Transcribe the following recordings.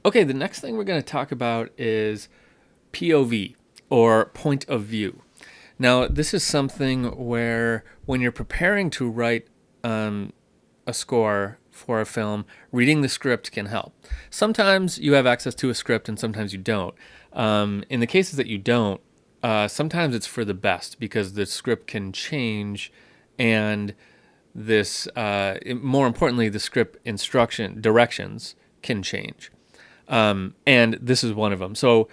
Okay, the next thing we're going to talk about is POV, or point of view. Now, this is something where when you're preparing to write a score for a film, reading the script can help. Sometimes you have access to a script and sometimes you don't. In the cases that you don't, sometimes it's for the best because the script can change and more importantly, the script directions can change. And this is one of them. So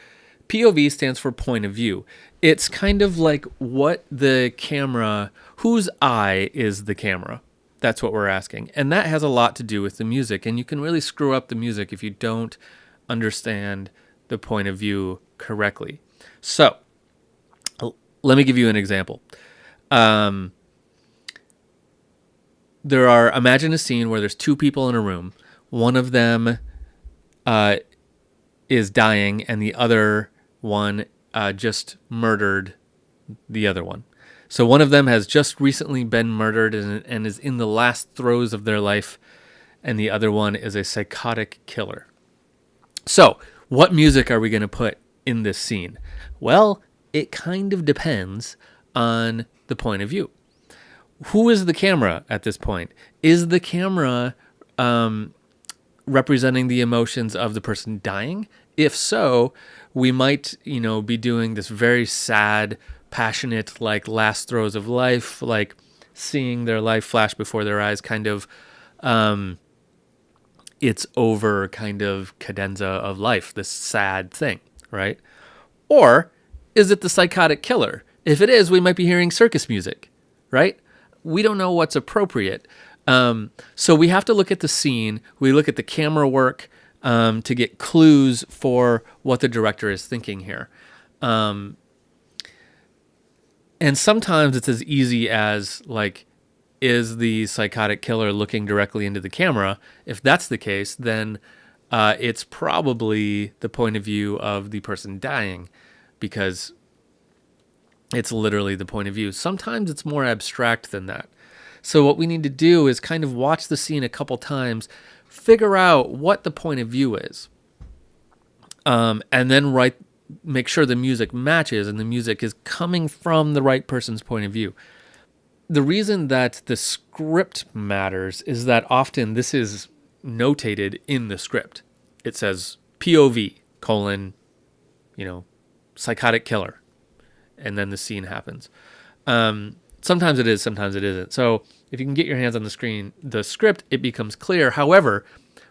POV stands for point of view. It's kind of like whose eye is the camera? That's what we're asking. And that has a lot to do with the music. And you can really screw up the music if you don't understand the point of view correctly. So let me give you an example. Imagine a scene where there's two people in a room. One of them is dying and the other one just murdered the other one. So one of them has just recently been murdered and is in the last throes of their life, and the other one is a psychotic killer. So what music are we going to put in this scene? Well, it kind of depends on the point of view. Who is the camera at this point? Is the camera representing the emotions of the person dying? If so, we might, be doing this very sad, passionate, like last throes of life, like seeing their life flash before their eyes, kind of it's over kind of cadenza of life, this sad thing, right? Or is it the psychotic killer? If it is, we might be hearing circus music, right? We don't know what's appropriate. So we have to look at the scene. We look at the camera work to get clues for what the director is thinking here. And sometimes it's as easy as, like, is the psychotic killer looking directly into the camera? If that's the case, then it's probably the point of view of the person dying, because it's literally the point of view. Sometimes it's more abstract than that. So what we need to do is kind of watch the scene a couple times, figure out what the point of view is, and then make sure the music matches and the music is coming from the right person's point of view. The reason that the script matters is that often this is notated in the script. It says POV, psychotic killer, and then the scene happens. Sometimes it is, sometimes it isn't. So if you can get your hands on the script, it becomes clear. However,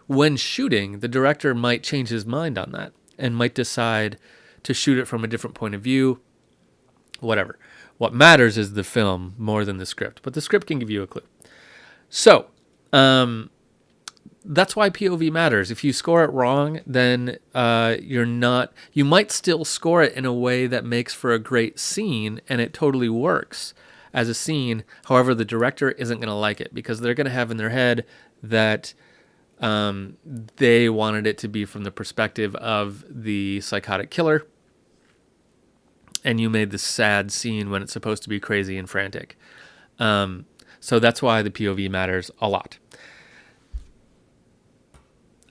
when shooting, the director might change his mind on that and might decide to shoot it from a different point of view, whatever. What matters is the film more than the script, but the script can give you a clue. So that's why POV matters. If you score it wrong, then you might still score it in a way that makes for a great scene, and it totally works as a scene. However, the director isn't going to like it because they're going to have in their head that they wanted it to be from the perspective of the psychotic killer, and you made this sad scene when it's supposed to be crazy and frantic. So that's why the POV matters a lot.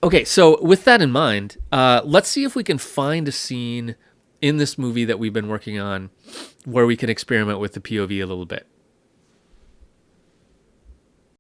Okay, so with that in mind, let's see if we can find a scene in this movie that we've been working on where we can experiment with the POV a little bit.